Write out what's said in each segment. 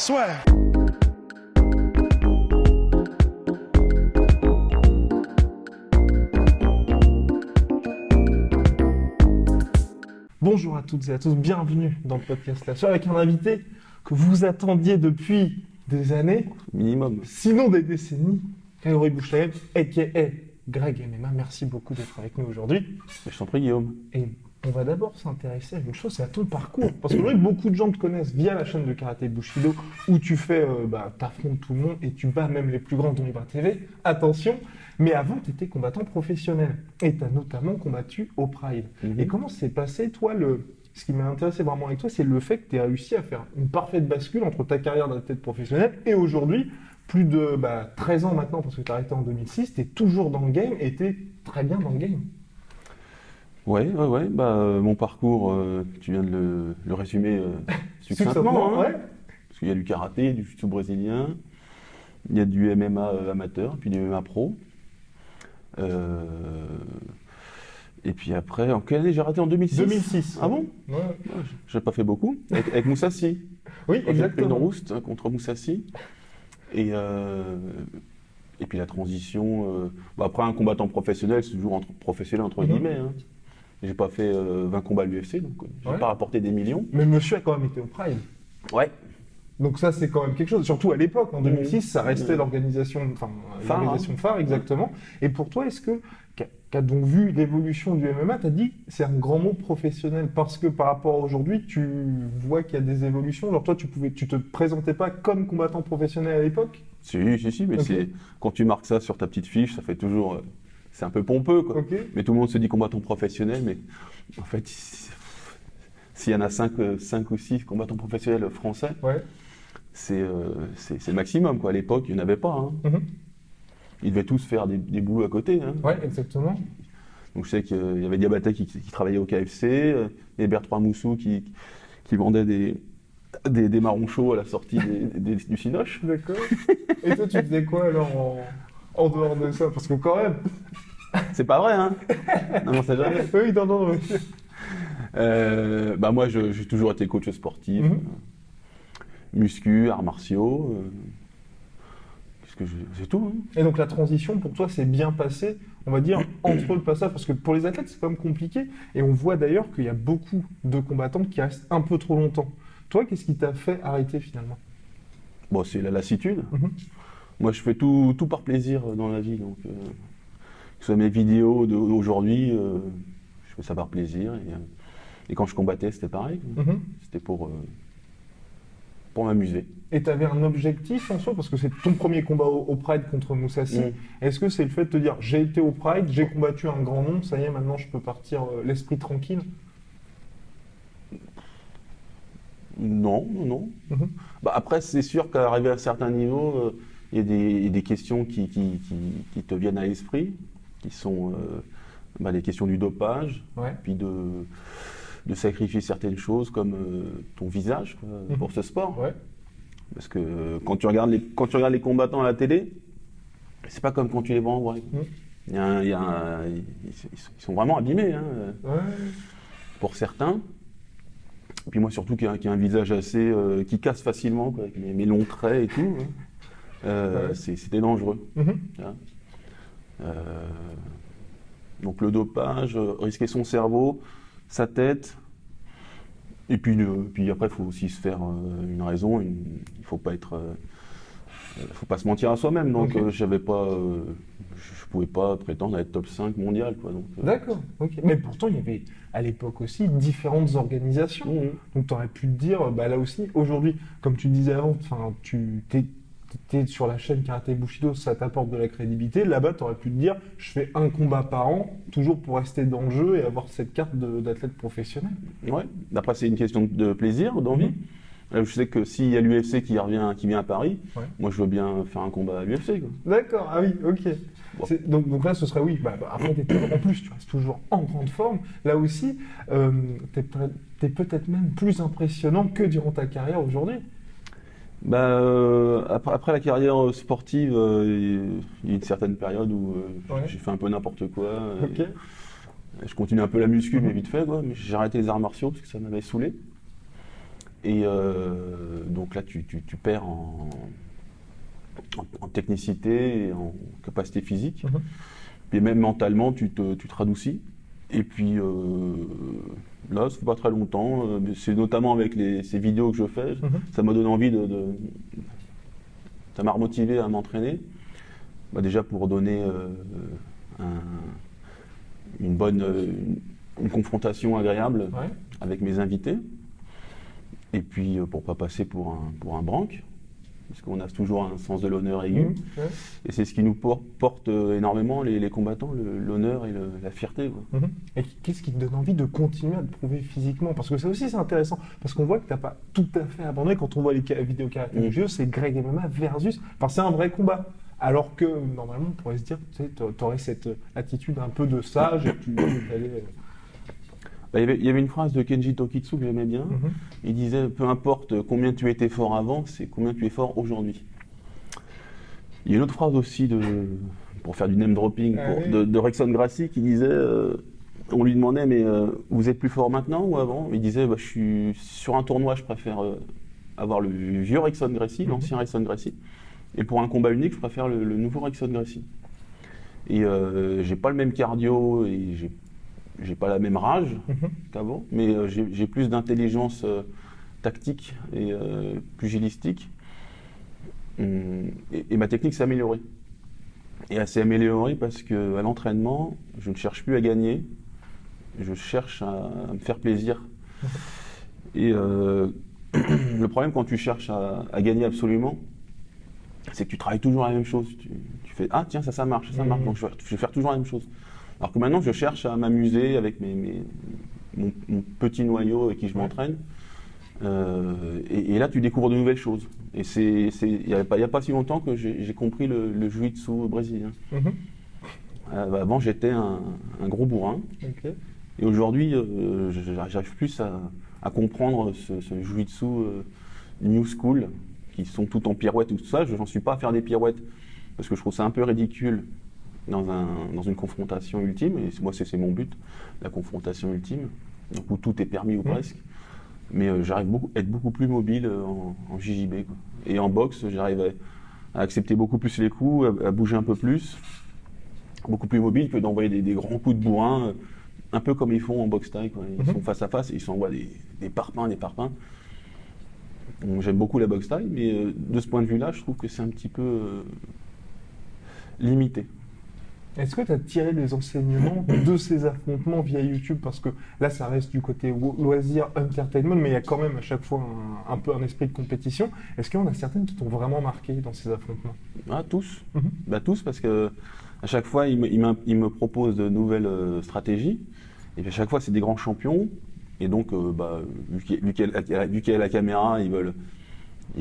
Swear. Bonjour à toutes et à tous, bienvenue dans le podcast La Sueur avec un invité que vous attendiez depuis des années, Minimum. sinon des décennies, Grégory Bouchlaël, a.k.a. Greg MMA. Merci beaucoup d'être avec nous aujourd'hui. Je t'en prie, Guillaume. Et on va d'abord s'intéresser à une chose, c'est à ton parcours. Parce qu'aujourd'hui, beaucoup de gens te connaissent via la chaîne de Karaté Bushido, où tu fais, t'affrontes tout le monde et tu bats même les plus grands dont Ibra TV. Attention, mais avant, tu étais combattant professionnel. Et tu as notamment combattu au Pride. Et comment s'est passé, toi, ce qui m'a intéressé vraiment avec toi, c'est le fait que tu aies réussi à faire une parfaite bascule entre ta carrière d'athlète professionnel et aujourd'hui, plus de 13 ans maintenant, parce que tu as arrêté en 2006, tu es toujours dans le game et tu es très bien dans le game. Ouais. Mon parcours, tu viens de le résumer succinctement. Ouais. Parce qu'il y a du karaté, du jiu-jitsu brésilien, il y a du MMA amateur, puis du MMA pro. Et puis après, en quelle année j'ai arrêté? En 2006. 2006. Ah bon? Ouais. J'ai pas fait beaucoup. Avec Moussassi. Oui, J'ai fait une exactement. rouste contre Moussassi. Et puis la transition. Après, un combattant professionnel, c'est toujours professionnel entre guillemets. Hein. J'ai pas fait 20 combats à l'UFC, donc j'ai pas rapporté des millions. Mais monsieur a quand même été au Pride. Ouais. Donc ça, c'est quand même quelque chose. Surtout à l'époque, en 2006, ça restait l'organisation phare, exactement. Et pour toi, est-ce que, qu'a donc vu l'évolution du MMA, tu as dit, c'est un grand mot professionnel, parce que par rapport à aujourd'hui, tu vois qu'il y a des évolutions. Genre toi, tu te présentais pas comme combattant professionnel à l'époque? Si, mais c'est quand tu marques ça sur ta petite fiche, ça fait toujours... c'est un peu pompeux, quoi. Okay. Mais tout le monde se dit combattant professionnel, mais en fait, s'il y en a 5 ou 6 combattants professionnels français, c'est maximum, quoi. À l'époque, il n'y en avait pas. Hein. Ils devaient tous faire des boulots à côté. Hein. Ouais, exactement. Donc je sais qu'il y avait Diabaté qui travaillait au KFC, et Bertrand Moussou qui vendait des marrons chauds à la sortie du Cinoche. D'accord. Et toi, tu faisais quoi alors en dehors de ça? Parce que quand même... C'est pas vrai, hein? Non, on sait jamais. Oui, non. Moi, j'ai toujours été coach sportif, muscu, arts martiaux. C'est tout. Hein. Et donc la transition, pour toi, c'est bien passé, on va dire, entre le passage, parce que pour les athlètes, c'est quand même compliqué. Et on voit d'ailleurs qu'il y a beaucoup de combattants qui restent un peu trop longtemps. Toi, qu'est-ce qui t'a fait arrêter finalement? Bon, c'est la lassitude. Moi, je fais tout par plaisir dans la vie. Donc, que ce soit mes vidéos d'aujourd'hui, je fais ça par plaisir. Et quand je combattais, c'était pareil. C'était pour m'amuser. Et tu avais un objectif en soi, parce que c'est ton premier combat au Pride contre Moussassi. Est-ce que c'est le fait de te dire, j'ai été au Pride, j'ai combattu un grand nom, ça y est, maintenant je peux partir l'esprit tranquille? Non. Après, c'est sûr qu'arrivé à un certain niveau, il y a des questions qui te viennent à l'esprit, qui sont les questions du dopage, puis de sacrifier certaines choses comme ton visage pour ce sport. Parce que quand tu regardes les combattants à la télé, c'est pas comme quand tu les vois en vrai. Ils sont vraiment abîmés, hein, pour certains. Et puis moi surtout qui a un visage assez qui casse facilement, quoi, avec mes longs traits et tout. C'était dangereux. Donc le dopage, risquer son cerveau, sa tête. Et puis après, il faut aussi se faire une raison. Il faut pas se mentir à soi-même. Donc je pouvais pas prétendre à être top 5 mondial, quoi. D'accord. Mais pourtant, il y avait à l'époque aussi différentes organisations. Donc tu aurais pu te dire, là aussi, aujourd'hui, comme tu disais avant, tu t'es sur la chaîne Karaté Bushido, ça t'apporte de la crédibilité. Là-bas, tu aurais pu te dire, je fais un combat par an, toujours pour rester dans le jeu et avoir cette carte d'athlète professionnel. Ouais. Après, c'est une question de plaisir, d'envie. Je sais que s'il y a l'UFC qui vient à Paris, moi je veux bien faire un combat à l'UFC. D'accord, ah oui, ok. Bon. Donc là, ce serait après, en plus, tu restes toujours en grande forme. Là aussi, t'es peut-être même plus impressionnant que durant ta carrière aujourd'hui. Après la carrière sportive, il y a une certaine période où j'ai fait un peu n'importe quoi. Je continue un peu la muscu, mais vite fait, quoi. Mais j'ai arrêté les arts martiaux parce que ça m'avait saoulé. Et donc là, tu perds en technicité et en capacité physique. Puis même mentalement, tu te radoucis. Et puis là, ça fait pas très longtemps, c'est notamment avec ces vidéos que je fais, ça m'a donné envie ça m'a remotivé à m'entraîner. Bah, déjà pour donner une confrontation agréable avec mes invités. Et puis pour pas passer pour un branque, parce qu'on a toujours un sens de l'honneur aigu. Et c'est ce qui nous porte énormément, les combattants, l'honneur et la fierté. Et qu'est-ce qui te donne envie de continuer à te prouver physiquement? Parce que ça aussi c'est intéressant, parce qu'on voit que tu n'as pas tout à fait abandonné. Quand on voit les vidéos karaté du jeu, c'est Greg MMA versus... Enfin, c'est un vrai combat. Alors que normalement, on pourrait se dire, tu aurais cette attitude un peu de sage et tu allais... Il y avait une phrase de Kenji Tokitsu que j'aimais bien. Il disait, peu importe combien tu étais fort avant, c'est combien tu es fort aujourd'hui. Il y a une autre phrase aussi, pour faire du name dropping, de Rickson Gracie qui disait, on lui demandait, mais vous êtes plus fort maintenant ou avant? Il disait, je suis sur un tournoi, je préfère avoir le vieux Rickson Gracie, l'ancien Rickson Gracie. Et pour un combat unique, je préfère le nouveau Rickson Gracie. Et j'ai pas le même cardio et j'ai pas la même rage qu'avant, mais j'ai plus d'intelligence tactique et pugilistique. Et ma technique s'est améliorée. Et elle s'est améliorée parce qu'à l'entraînement, je ne cherche plus à gagner, je cherche à me faire plaisir. Et le problème quand tu cherches à gagner absolument, c'est que tu travailles toujours la même chose. Tu fais « Ah tiens, ça marche, donc je vais faire toujours la même chose ». Alors que maintenant, je cherche à m'amuser avec mon petit noyau avec qui je m'entraîne. Et là, tu découvres de nouvelles choses. Et il n'y a pas si longtemps que j'ai compris le jiu-jitsu brésilien. Avant, j'étais un gros bourrin. Et aujourd'hui, j'arrive plus à comprendre ce jiu-jitsu new school, qui sont tout en pirouette ou tout ça. Je n'en suis pas à faire des pirouettes, parce que je trouve ça un peu ridicule dans une confrontation ultime, et moi c'est mon but, la confrontation ultime, donc où tout est permis ou presque, mais j'arrive à être beaucoup plus mobile en JJB, quoi. Et en boxe, j'arrive à accepter beaucoup plus les coups, à bouger un peu plus, beaucoup plus mobile que d'envoyer des grands coups de bourrin, un peu comme ils font en boxe taille, quoi. Ils sont face à face et ils s'envoient des parpaings. J'aime beaucoup la boxe taille, mais de ce point de vue-là, je trouve que c'est un petit peu limité. Est-ce que tu as tiré des enseignements de ces affrontements via YouTube? Parce que là, ça reste du côté loisir, entertainment, mais il y a quand même à chaque fois un peu un esprit de compétition. Est-ce qu'il y en a certaines qui t'ont vraiment marqué dans ces affrontements? Ah, tous. Tous, parce que à chaque fois, ils me proposent de nouvelles stratégies. Et puis à chaque fois, c'est des grands champions. Et donc, vu qu'il y a la caméra, ils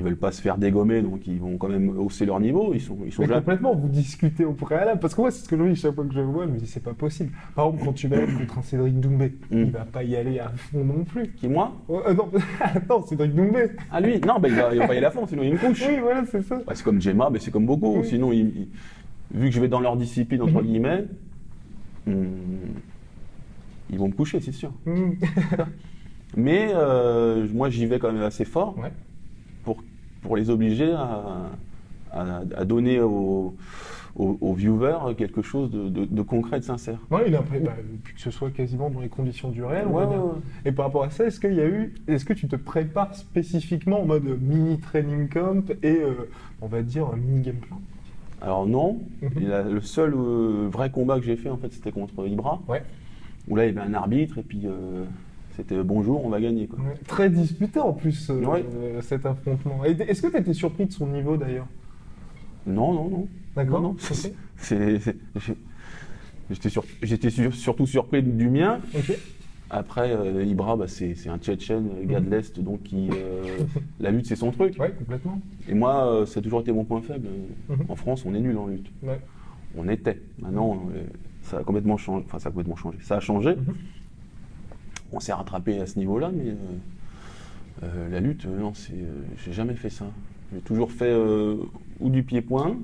veulent pas se faire dégommer, donc ils vont quand même hausser leur niveau. Ils sont jamais... Complètement, vous discutez au préalable, parce que moi c'est ce que je me dis chaque fois que je le vois, je me dis c'est pas possible. Par exemple, quand tu vas être contre un Cédric Doumbé, il va pas y aller à fond non plus. Qui, moi? Non, attends, Cédric Doumbé. Ah lui? Non, il va pas y aller à fond, sinon il me couche. Oui, voilà, c'est ça. C'est comme Gemma, mais c'est comme beaucoup. Sinon, vu que je vais dans leur discipline, entre guillemets, ils vont me coucher, c'est sûr. Mais moi j'y vais quand même assez fort. Pour les obliger à donner aux viewers quelque chose de concret, de sincère. Oui, puis que ce soit quasiment dans les conditions du réel. Et par rapport à ça, est-ce que tu te prépares spécifiquement en mode mini training camp et on va dire mini game plan? Alors non, le seul vrai combat que j'ai fait en fait c'était contre Ibra, où là il y avait un arbitre et puis c'était bonjour, on va gagner, quoi. Très disputé en plus cet affrontement. Est-ce que tu étais surpris de son niveau d'ailleurs? Non. D'accord. Non. J'étais surtout surpris du mien. Après, Ibra, c'est un Tchétchène, gars de l'Est, donc la lutte c'est son truc. Oui, complètement. Et moi, ça a toujours été mon point faible. En France, on est nul en lutte. On était. Maintenant, ça a complètement changé. Enfin, ça a complètement changé. Ça a changé. On s'est rattrapé à ce niveau-là, mais la lutte, non, j'ai jamais fait ça. J'ai toujours fait ou du pied-point,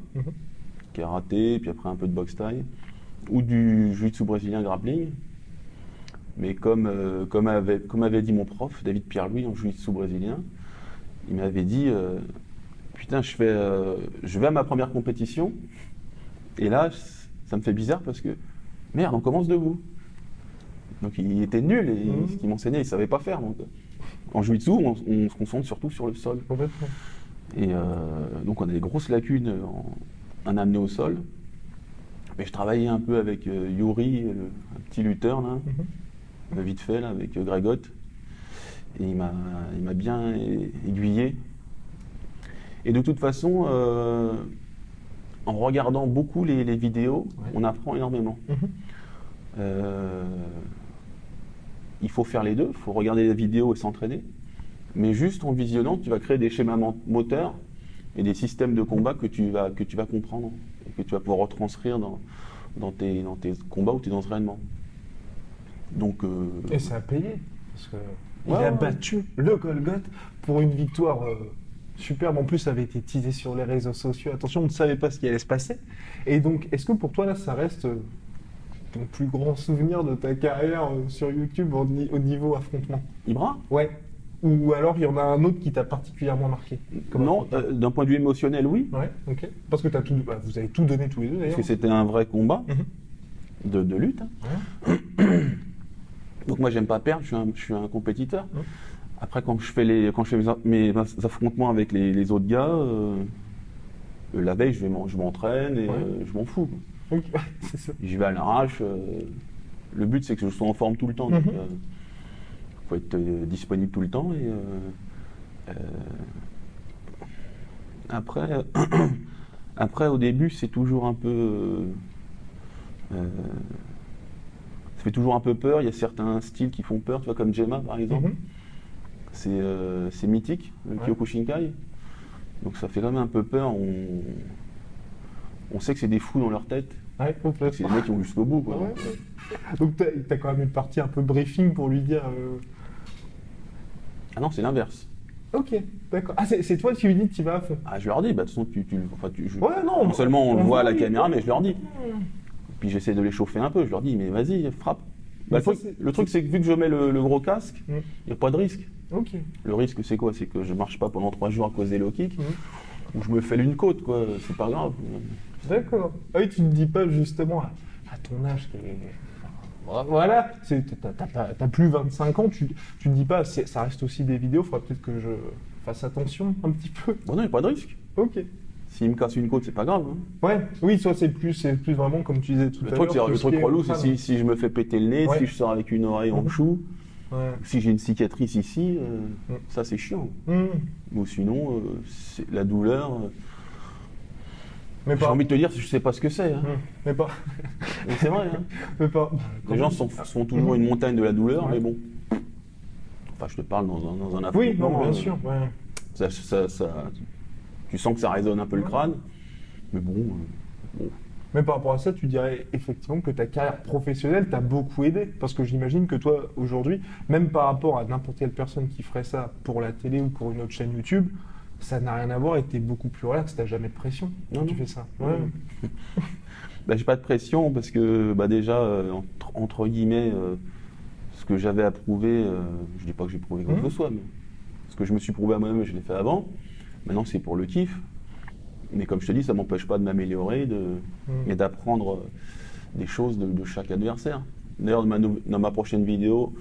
karaté, puis après un peu de boxe taille, ou du jiu-jitsu brésilien grappling. Mais comme avait dit mon prof, David Pierre-Louis, en jiu-jitsu brésilien, il m'avait dit putain, je vais à ma première compétition, et là, ça me fait bizarre parce que merde, on commence debout. Donc il était nul, et ce qu'il m'enseignait, il savait pas faire. Donc, en jiu-jitsu, on se concentre surtout sur le sol. Complètement. Et donc on a des grosses lacunes en amener au sol. Mais je travaillais un peu avec Yuri, un petit lutteur là, vite fait là, avec Grégot. Et il m'a bien aiguillé. Et de toute façon, en regardant beaucoup les vidéos, on apprend énormément. Il faut faire les deux, il faut regarder les vidéos et s'entraîner. Mais juste en visionnant, tu vas créer des schémas moteurs et des systèmes de combat que tu vas comprendre et que tu vas pouvoir retranscrire dans tes combats ou tes entraînements. Donc, et ça a payé, parce qu'il a battu le Golgoth pour une victoire superbe. En plus, ça avait été teasé sur les réseaux sociaux. Attention, on ne savait pas ce qui allait se passer. Et donc, est-ce que pour toi, là, ça reste ton plus grand souvenir de ta carrière sur YouTube au niveau affrontement? Ibra ? Ouais. Ou alors il y en a un autre qui t'a particulièrement marqué? Non, d'un point de vue émotionnel, oui. Ouais, ok. Parce que vous avez tout donné tous les deux d'ailleurs. Parce que c'était un vrai combat de lutte. Hein. Ouais. Donc moi j'aime pas perdre, je suis un compétiteur. Après quand je fais mes affrontements avec les autres gars, la veille je m'entraîne et je m'en fous. Okay. C'est ça. J'y vais à l'arrache. Le but c'est que je sois en forme tout le temps. Donc, faut être disponible tout le temps et après au début c'est toujours un peu ça fait toujours un peu peur. Il y a certains styles qui font peur, tu vois, comme Gemma par exemple. C'est mythique, le Kyokushinkai, donc ça fait quand même un peu peur. On sait que c'est des fous dans leur tête. Ouais, complètement. C'est des mecs qui vont jusqu'au bout, quoi. Donc t'as quand même une partie un peu briefing pour lui dire Ah non, c'est l'inverse. Ok, d'accord. Ah, c'est toi qui lui dis que tu vas à fond. Ah, je leur dis, bah de toute façon, non seulement on le voit à la caméra, mais je leur dis. Puis j'essaie de les chauffer un peu, je leur dis, mais vas-y, frappe. Bah, le truc, c'est que vu que je mets le gros casque, il n'y a pas de risque. Ok. Le risque, c'est quoi? C'est que je marche pas pendant 3 jours à cause des low kicks, ou je me fais une côte, quoi. C'est pas grave. D'accord. Ah oui, tu ne dis pas justement à ton âge voilà, t'as plus 25 ans, tu ne dis pas, ça reste aussi des vidéos, il faudra peut-être que je fasse attention un petit peu. Bon non, il n'y a pas de risque. Ok. S'il me casse une côte, c'est pas grave. Hein. Ouais, oui, soit c'est plus vraiment comme tu disais tout à l'heure. Le truc relou, c'est si je me fais péter le nez, si je sors avec une oreille en chou, si j'ai une cicatrice ici, ça c'est chiant. Ou sinon, c'est la douleur. J'ai envie de te dire, je sais pas ce que c'est. Hein. Mais pas. Mais c'est vrai. Hein. Mais pas. Les gens sont toujours une montagne de la douleur, mais bon. Enfin, je te parle dans un affrontement. Oui, non, bien sûr. Ouais. Tu sens que ça résonne un peu le crâne, mais bon. Mais par rapport à ça, tu dirais effectivement que ta carrière professionnelle t'a beaucoup aidé. Parce que j'imagine que toi, aujourd'hui, même par rapport à n'importe quelle personne qui ferait ça pour la télé ou pour une autre chaîne YouTube, ça n'a rien à voir et t'es beaucoup plus relax, t'as jamais de pression quand tu fais ça. Ouais. Bah, j'ai pas de pression parce que déjà, entre guillemets, ce que j'avais à prouver, je dis pas que j'ai prouvé quoi que ce soit, mais ce que je me suis prouvé à moi-même, je l'ai fait avant. Maintenant, c'est pour le kiff. Mais comme je te dis, ça m'empêche pas de m'améliorer et d'apprendre des choses de chaque adversaire. D'ailleurs, dans ma prochaine vidéo,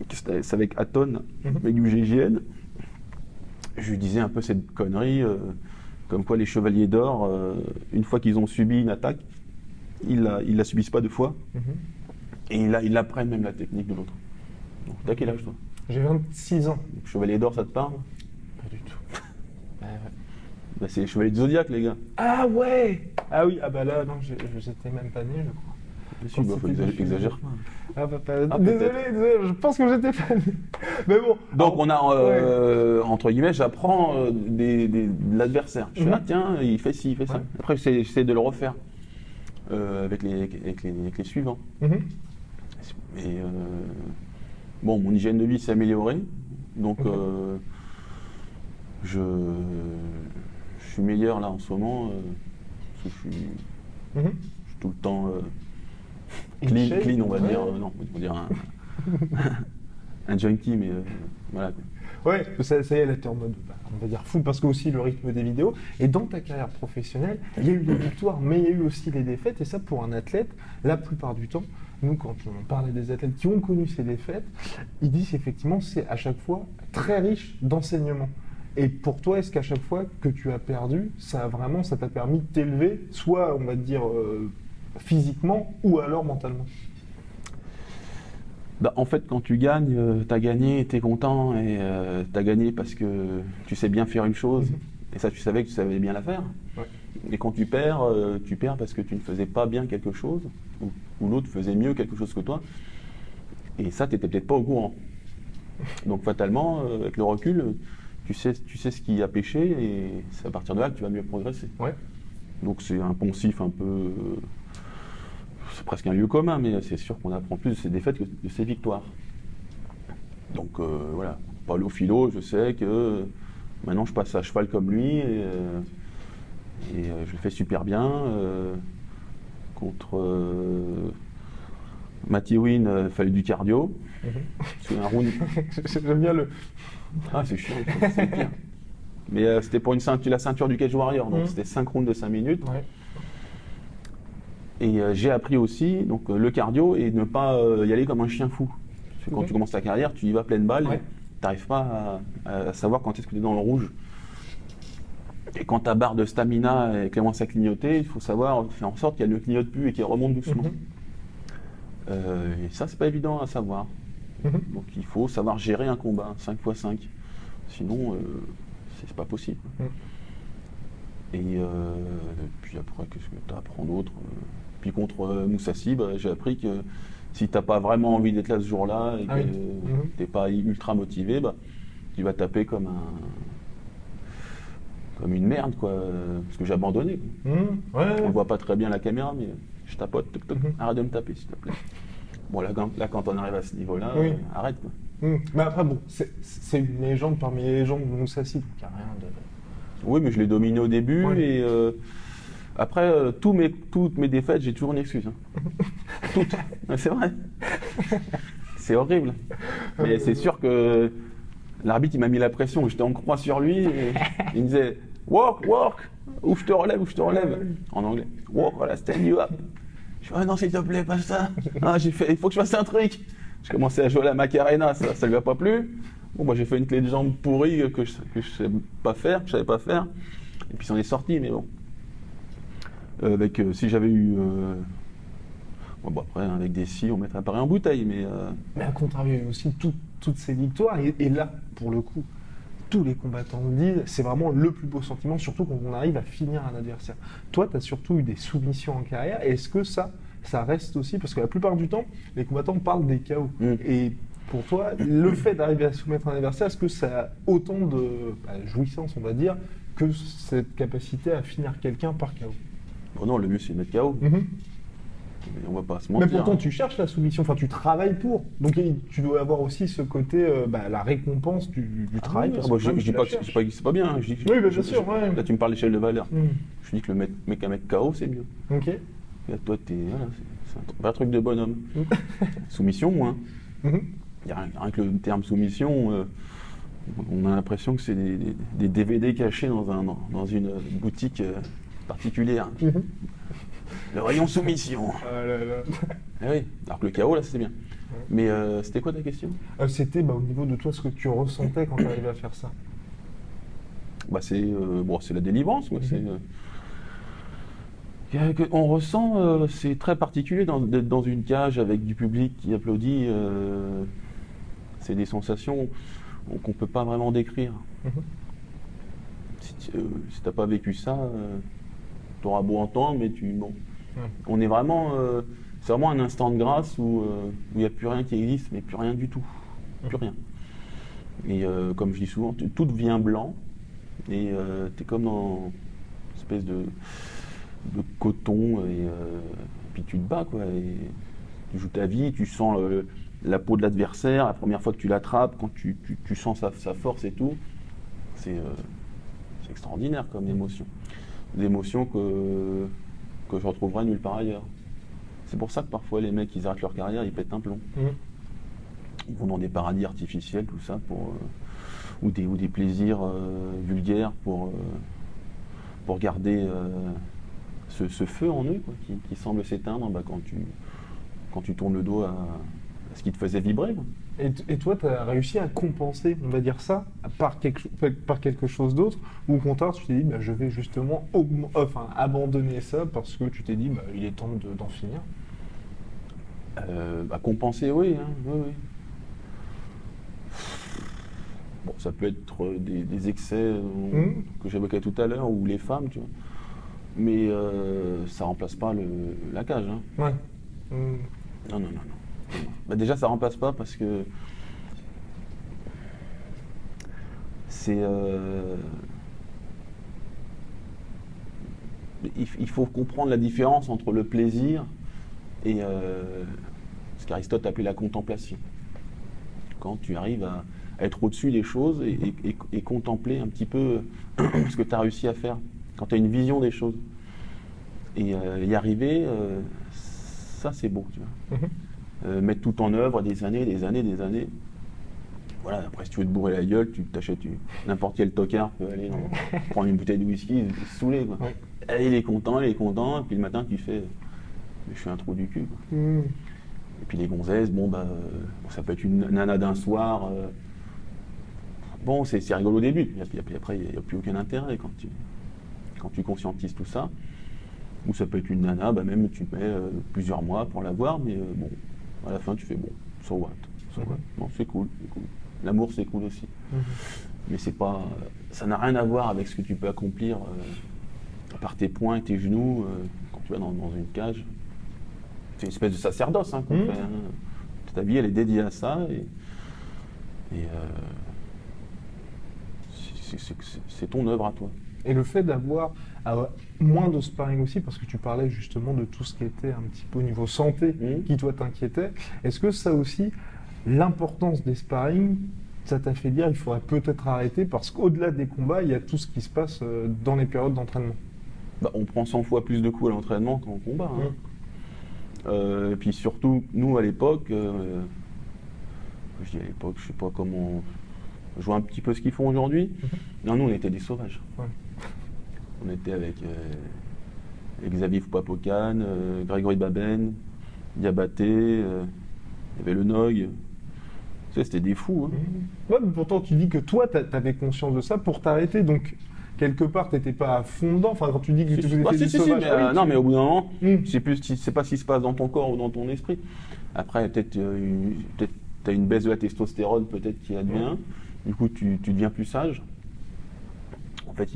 c'est avec Aton, avec du GGN, je lui disais un peu cette connerie, comme quoi les chevaliers d'or, une fois qu'ils ont subi une attaque, ils la subissent pas 2 fois, et ils apprennent même la technique de l'autre. Donc, t'as quel âge toi? J'ai 26 ans. Chevalier d'or, ça te parle? Pas du tout. Bah, c'est les chevaliers du Zodiac, les gars. Ah ouais. Ah oui, ah bah là, non, j'étais même pas né, je crois. Exagère pas. Ah, désolé, je pense que j'étais pas né. Mais bon. Donc on a, entre guillemets, j'apprends de l'adversaire. Je fais, tiens, il fait ci, il fait ça. Après, j'essaie de le refaire avec les suivants. Et bon, mon hygiène de vie s'est améliorée. Donc je suis meilleur là en ce moment. Parce que je suis tout le temps clean, on va ouais. dire, non, on va dire un junkie, mais voilà. Ouais, ça y est, elle était en mode, on va dire full, parce que aussi le rythme des vidéos. Et dans ta carrière professionnelle, il y a eu des victoires, mais il y a eu aussi des défaites. Et ça, pour un athlète, la plupart du temps, nous, quand on parle des athlètes qui ont connu ces défaites, ils disent qu'effectivement, c'est à chaque fois très riche d'enseignement. Et pour toi, est-ce qu'à chaque fois que tu as perdu, ça t'a permis de t'élever, soit, on va dire, physiquement, ou alors mentalement? Bah, en fait, quand tu gagnes, t'as gagné, t'es content, et t'as gagné parce que tu sais bien faire une chose, et ça, tu savais que tu savais bien la faire. Ouais. Et quand tu perds parce que tu ne faisais pas bien quelque chose, ou l'autre faisait mieux quelque chose que toi, et ça, tu n'étais peut-être pas au courant. Donc fatalement, avec le recul, tu sais ce qui a péché, et c'est à partir de là que tu vas mieux progresser. Ouais. Donc c'est un poncif un peu... c'est presque un lieu commun, mais c'est sûr qu'on apprend plus de ses défaites que de ses victoires. Donc voilà, Paulo Philo, je sais que maintenant je passe à cheval comme lui, et je le fais super bien. Contre Matty Win, il fallait du cardio. C'est un round. J'aime bien le... Ah, c'est chiant, c'est pire. Mais c'était pour la ceinture du Cage Warrior, donc c'était 5 rounds de 5 minutes. Ouais. Et j'ai appris aussi donc, le cardio et ne pas y aller comme un chien fou. Parce que quand tu commences ta carrière, tu y vas pleine balle, Ouais. tu n'arrives pas à savoir quand est-ce que tu es dans le rouge. Et quand ta barre de stamina commence à clignoter, il faut savoir faire en sorte qu'elle ne clignote plus et qu'elle remonte doucement. Et ça, c'est pas évident à savoir. Donc il faut savoir gérer un combat, 5x5. Sinon, c'est pas possible. Et puis après, qu'est-ce que tu apprends d'autre? Puis contre Moussassi, j'ai appris que si tu n'as pas vraiment envie d'être là ce jour-là et que tu n'es pas ultra motivé, tu vas taper comme une merde, quoi. Parce que j'ai abandonné. Ouais. On ne voit pas très bien la caméra, mais je tapote, toc, toc. Arrête de me taper, s'il te plaît. Bon, là, quand on arrive à ce niveau-là, arrête, quoi. Mais après, bon, c'est une légende parmi les légendes de Moussassi, donc il n'y a rien de... Oui, mais je l'ai dominé au début, et après, toutes mes défaites, j'ai toujours une excuse. Toutes. C'est vrai. C'est horrible. Mais c'est sûr que l'arbitre, il m'a mis la pression. J'étais en croix sur lui, et il me disait « Walk, walk !» Ou je te relève, en anglais. « Walk, voilà, stand you up !» Je dis « Oh non, s'il te plaît, pas ça !» Ah, il faut que je fasse un truc. Je commençais à jouer à la Macarena, ça lui a pas plu. Bon, j'ai fait une clé de jambe pourrie que je savais pas faire, et puis c'en est sorti, mais bon. Si j'avais eu... après, avec des scies, on mettrait Paris en bouteille, mais... Mais à contrario, il y a aussi toutes ces victoires, et là, pour le coup, tous les combattants le disent, c'est vraiment le plus beau sentiment, surtout quand on arrive à finir un adversaire. Toi, tu as surtout eu des soumissions en carrière, et est-ce que ça reste aussi? Parce que la plupart du temps, les combattants parlent des KO. Et pour toi, le fait d'arriver à soumettre un adversaire, est-ce que ça a autant de jouissance, on va dire, que cette capacité à finir quelqu'un par KO? Bon non, le mieux c'est de mettre KO. Mais on va pas se mentir. Mais pourtant, tu cherches la soumission, enfin tu travailles pour. Donc tu dois avoir aussi ce côté, la récompense du travail. Je dis pas que c'est pas bien. Hein. Je dis oui, bien sûr. Ouais. Là, tu me parles d'échelle de valeur. Je dis que le mec à mettre KO, c'est mieux. Ok. Et là, toi, c'est un vrai truc de bonhomme. Soumission, moins. Rien que le terme soumission, on a l'impression que c'est des DVD cachés dans une boutique particulière. Le rayon soumission. Ah là là. Eh oui, alors que le KO, là, c'est bien. Mais c'était quoi ta question? C'était au niveau de toi, ce que tu ressentais quand tu arrivais à faire ça. C'est la délivrance. Quoi. On ressent, c'est très particulier d'être dans une cage avec du public qui applaudit. C'est des sensations qu'on ne peut pas vraiment décrire. Si tu n'as pas vécu ça, tu auras beau entendre, mais on est vraiment... c'est vraiment un instant de grâce où il n'y a plus rien qui existe, mais plus rien du tout. Plus rien. Et comme je dis souvent, tout devient blanc, et tu es comme dans une espèce de coton, et puis tu te bats, quoi. Et tu joues ta vie, tu sens la peau de l'adversaire, la première fois que tu l'attrapes, quand tu sens sa force et tout, c'est extraordinaire comme émotion. Des émotions que je retrouverai nulle part ailleurs. C'est pour ça que parfois les mecs, ils arrêtent leur carrière, ils pètent un plomb. Ils vont dans des paradis artificiels, tout ça, ou des plaisirs vulgaires pour garder ce feu en eux, quoi, qui semble s'éteindre quand tu tournes le dos à ce qui te faisait vibrer, quoi. Et toi, tu as réussi à compenser, on va dire ça, par quelque chose d'autre, ou au contraire, tu t'es dit, bah, je vais justement abandonner ça parce que tu t'es dit, bah, il est temps d'en finir. Compenser, oui, hein, oui. Bon, ça peut être des excès que j'évoquais tout à l'heure, ou les femmes, tu vois. Mais ça remplace pas la cage. Hein. Ouais. Non. Bah, déjà, ça remplace pas parce que c'est. Il faut comprendre la différence entre le plaisir et ce qu'Aristote appelait la contemplation. Quand tu arrives à être au-dessus des choses et contempler un petit peu ce que tu as réussi à faire, quand tu as une vision des choses. Et y arriver, ça c'est beau, tu vois. Mettre tout en œuvre des années. Voilà, après si tu veux te bourrer la gueule, tu t'achètes n'importe quel tocard peut aller prendre une bouteille de whisky et se saouler, quoi. Ouais. Et il est content, et puis le matin tu fais je suis un trou du cul, quoi. Et puis les gonzesses, ça peut être une nana d'un soir. Bon, c'est rigolo au début, puis après il n'y a plus aucun intérêt quand tu conscientises tout ça. Ou ça peut être une nana, même tu mets plusieurs mois pour la voir, mais bon, à la fin tu fais bon, so what. Bon, c'est cool. L'amour c'est cool aussi. Mais c'est pas, ça n'a rien à voir avec ce que tu peux accomplir par tes poings et tes genoux quand tu vas dans une cage. C'est une espèce de sacerdoce qu'on fait. Hein. Ta vie elle est dédiée à ça et c'est ton œuvre à toi. Et le fait d'avoir moins de sparring aussi, parce que tu parlais justement de tout ce qui était un petit peu au niveau santé qui toi t'inquiétait, est-ce que ça aussi, l'importance des sparring, ça t'a fait dire il faudrait peut-être arrêter parce qu'au-delà des combats, il y a tout ce qui se passe dans les périodes d'entraînement? On prend 100 fois plus de coups à l'entraînement qu'en combat. Hein. Et puis surtout, nous à l'époque, je dis à l'époque, je sais pas comment, je vois un petit peu ce qu'ils font aujourd'hui. Non, nous on était des sauvages. Ouais. On était avec Xavier Foupa-Pocan, Grégory Baben, Diabaté, il y avait le Nog. Tu sais, c'était des fous. Hein. Ouais, mais pourtant tu dis que toi, tu avais conscience de ça pour t'arrêter, donc quelque part, tu n'étais pas à fond dedans. Enfin, quand tu dis que tu étais des sauvages... Non, mais au bout d'un moment, c'est pas ce qui se passe dans ton corps ou dans ton esprit. Après, peut-être tu as une baisse de la testostérone peut-être qui advient. Du coup, tu deviens plus sage. En fait,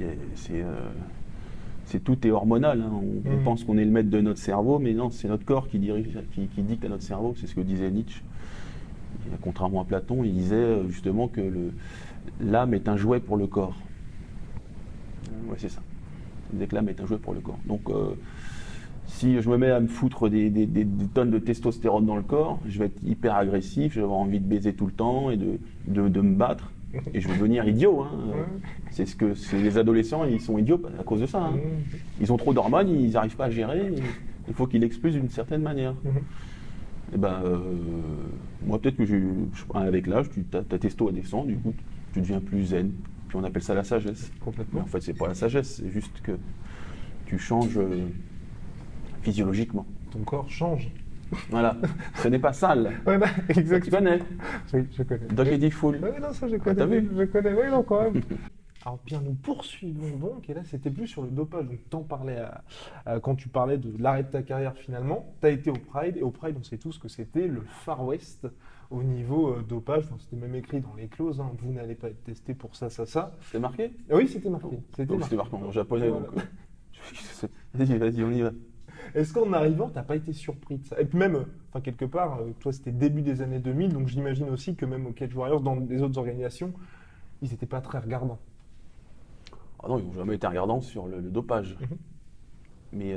tout est hormonal. Hein. On pense qu'on est le maître de notre cerveau, mais non, c'est notre corps qui dicte à notre cerveau. C'est ce que disait Nietzsche. Et, contrairement à Platon, il disait justement que l'âme est un jouet pour le corps. Ouais, c'est ça. Il disait que l'âme est un jouet pour le corps. Donc, si je me mets à me foutre des tonnes de testostérone dans le corps, je vais être hyper agressif, je vais avoir envie de baiser tout le temps et de me battre. Et je vais devenir idiot. Hein. C'est les adolescents, ils sont idiots à cause de ça. Hein. Ils ont trop d'hormones, ils n'arrivent pas à gérer. Il faut qu'ils l'expulsent d'une certaine manière. Et moi, peut-être que avec l'âge, ta testo descend, du coup, tu deviens plus zen. Puis on appelle ça la sagesse. Complètement. Mais en fait, c'est pas la sagesse, c'est juste que tu changes physiologiquement. Ton corps change. Voilà, ce n'est pas sale. Ouais, exactement. Tu connais? Oui, je connais. Doc Eddie Fool. Oui, non, ça je connais. T'as vu? Je connais, oui, non, quand même. Alors bien, nous poursuivons donc, et là c'était plus sur le dopage, donc t'en parlais quand tu parlais de l'arrêt de ta carrière finalement, t'as été au Pride, et au Pride on sait tous que c'était le Far West au niveau dopage, enfin, c'était même écrit dans les clauses, hein, vous n'allez pas être testé pour ça. C'était marqué? Oui, c'était marqué. C'était marqué en japonais, voilà. Donc vas-y, on y va. Est-ce qu'en arrivant, t'as pas été surpris de ça? Et puis même, quelque part, toi c'était début des années 2000, donc j'imagine aussi que même au Cage Warriors, dans les autres organisations, ils n'étaient pas très regardants. Ah non, ils n'ont jamais été regardants sur le dopage. Mais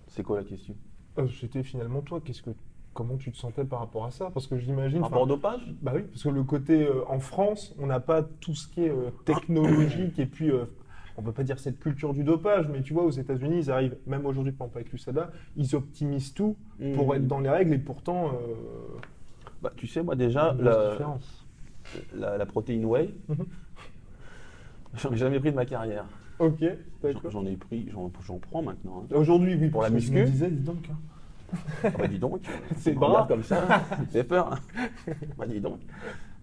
c'est quoi la question? C'était finalement toi, comment tu te sentais par rapport à ça? Parce que j'imagine... Par rapport au dopage? Bah oui, parce que le côté, en France, on n'a pas tout ce qui est technologique et puis on peut pas dire cette culture du dopage, mais tu vois, aux États-Unis, ils arrivent, même aujourd'hui, par exemple avec l'USADA, ils optimisent tout pour être dans les règles et pourtant, Bah, tu sais, moi déjà, une grosse différence. la protéine whey, Mhm. j'en ai jamais pris de ma carrière. Ok, d'accord. J'en ai pris, j'en prends maintenant. Hein. Aujourd'hui, oui, Pour la parce que muscu. je me disais, dis donc. Hein. Ah bah dis donc, C'est tu me bras. regardes comme ça, ça me fait peur. Hein. Bah dis donc.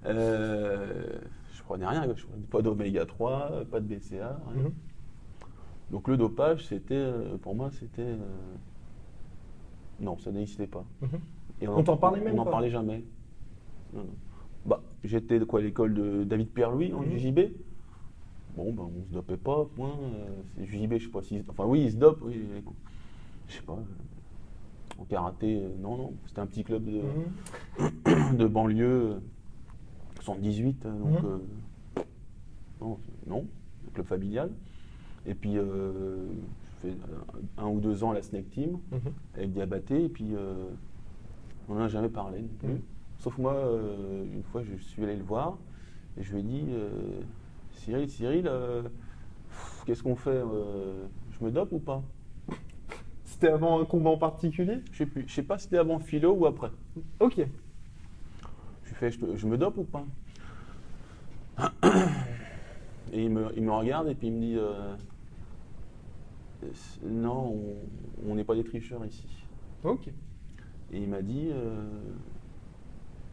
Je prenais rien, je prenais pas d'oméga 3, pas de BCA, rien. Mhm. Donc le dopage, c'était, pour moi, c'était... non, ça n'existait pas. Mhm. Et On t'en parlait même On n'en pas. parlait jamais. Non, non. Bah, j'étais à l'école de David Pierre-Louis, en Mhm. JJB. Bon, bah, on se dopait pas, point. C'est JJB, je sais pas si... Enfin oui, ils se dopent, oui. Je sais pas. En karaté, non, non. C'était un petit club Mhm. de banlieue, 78, donc... Mhm. non, non, club familial. Et puis, je fais 1 ou 2 ans à la Snake Team, Mhm. avec Diabaté, et puis on n'en a jamais parlé non plus. Mhm. Sauf moi, une fois, je suis allé le voir, et je lui ai dit, Cyril, qu'est-ce qu'on fait je me dope ou pas? C'était avant un combat en particulier? Je sais plus. Je sais pas si c'était avant philo ou après. Ok. Je lui fais, je me dope ou pas? Et il me regarde et puis il me dit non, on n'est pas des tricheurs ici. Ok. Et il m'a dit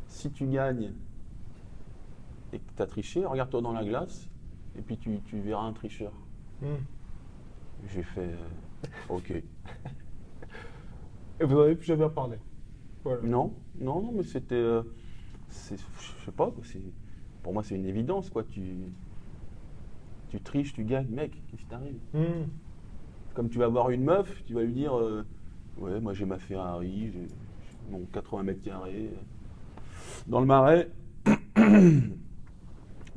si tu gagnes et que tu as triché, regarde-toi dans la glace et puis tu verras un tricheur. Mhm. J'ai fait ok. Et vous n'en avez plus jamais parlé. Voilà. Non, non, non, mais c'était. Je sais pas, quoi, pour moi c'est une évidence, quoi. Tu triches, tu gagnes, mec, qu'est-ce qui t'arrive? Mhm. Comme tu vas voir une meuf, tu vas lui dire ouais, moi j'ai ma Ferrari, j'ai mon 80 mètres carrés dans le Marais.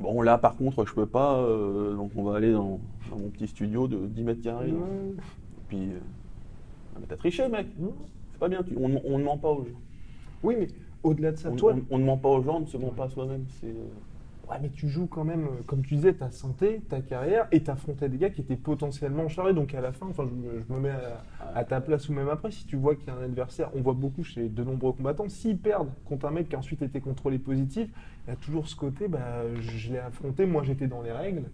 Bon, là par contre, je peux pas, donc on va aller dans mon petit studio de 10 mètres carrés. Là. Ouais. Et puis, ah, mais t'as triché, mec, Mhm. c'est pas bien, on ne ment pas aux gens. Oui, mais au-delà de ça, On, toi, on ne ment pas aux gens, on ne se ment pas à soi-même. ouais, mais tu joues quand même, comme tu disais, ta santé, ta carrière, et t'affrontais des gars qui étaient potentiellement charrés. Donc à la fin, enfin, je me mets à ta place ou même après, si tu vois qu'il y a un adversaire, on voit beaucoup chez de nombreux combattants, s'ils perdent contre un mec qui a ensuite été contrôlé positif, il y a toujours ce côté, bah, je l'ai affronté, moi j'étais dans les règles,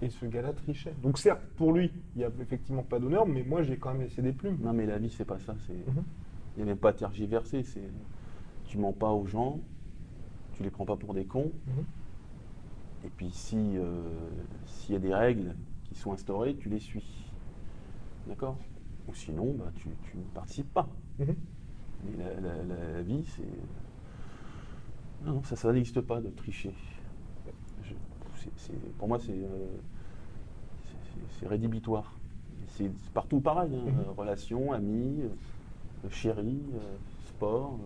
et ce gars-là trichait. Donc certes, pour lui, il n'y a effectivement pas d'honneur, mais moi j'ai quand même laissé des plumes. Non, mais la vie, c'est pas ça. Mhm. Il n'y a même pas à tergiverser. Tu mens pas aux gens, tu les prends pas pour des cons. Mhm. Et puis s'il y a des règles qui sont instaurées, tu les suis. D'accord? Ou sinon, bah, tu ne participes pas. Mhm. Mais la vie, c'est... Non, ça n'existe pas de tricher. Pour moi, c'est rédhibitoire. C'est partout pareil. Hein. Mhm. Relations, amis, chérie, sport.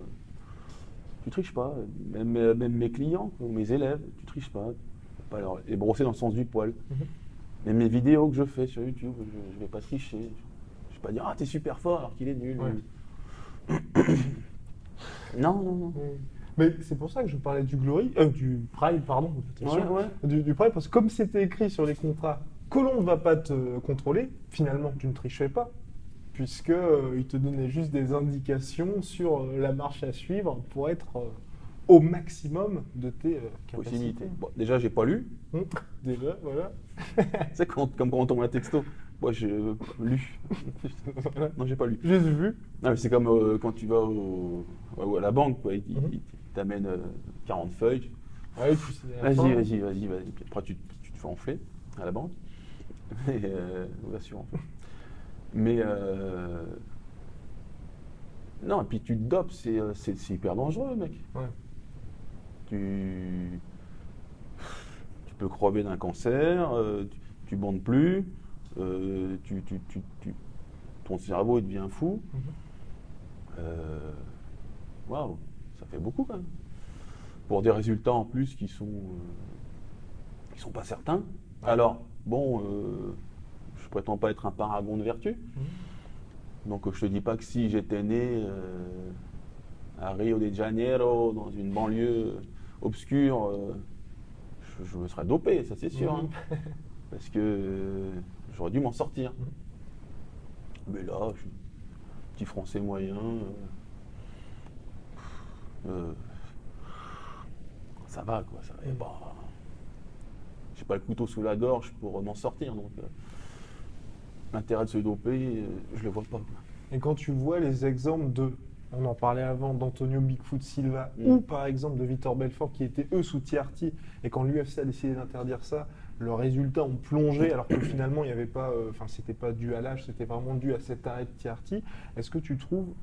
Tu triches pas. Même mes clients, ou mes élèves, tu triches pas. Pas les brosser dans le sens du poil. Mhm. Même mes vidéos que je fais sur YouTube, je vais pas tricher. Je vais pas dire ah t'es super fort alors qu'il est nul. Ouais. Non, non, non. Mais c'est pour ça que je parlais du du Pride, pardon. Attention. Ouais, ouais. Du Pride, parce que comme c'était écrit sur les contrats que l'on ne va pas te contrôler, finalement tu ne trichais pas, puisque il te donnait juste des indications sur la marche à suivre pour être au maximum de tes capacités. Possibilité. Bon, déjà j'ai pas lu. Déjà, voilà. Tu sais comme quand on tombe un texto. Moi j'ai lu. Non j'ai pas lu. J'ai vu. Non, mais c'est comme quand tu vas à la banque, quoi. Ils Mhm. t'amènent 40 feuilles. Ah oui, puis c'est à la fin. Vas-y. Puis après, tu te fais enfler à la banque. Ou l'assurance. Mais non, et puis tu te dopes, c'est hyper dangereux, mec. Ouais. Tu peux crever d'un cancer, tu bandes plus, ton cerveau il devient fou. Mhm. Waouh, ça fait beaucoup quand même. Pour des résultats en plus qui sont pas certains. Ouais. Alors, bon, je prétends pas être un paragon de vertu. Donc je te dis pas que si j'étais né à Rio de Janeiro, dans une banlieue obscure, je me serais dopé, ça c'est sûr. Hein. parce que j'aurais dû m'en sortir. Mais là, je suis petit français moyen. Ça va, quoi. Ça va, j'ai pas le couteau sous la gorge pour m'en sortir. Donc, l'intérêt de se doper, je le vois pas, quoi. Et quand tu vois les exemples on en parlait avant, d'Antonio Bigfoot Silva, ou par exemple de Vitor Belfort, qui étaient eux sous TRT, et quand l'UFC a décidé d'interdire ça, leurs résultats ont plongé, alors que finalement, il n'y avait pas, c'était pas dû à l'âge, c'était vraiment dû à cet arrêt de TRT. Est-ce que tu trouves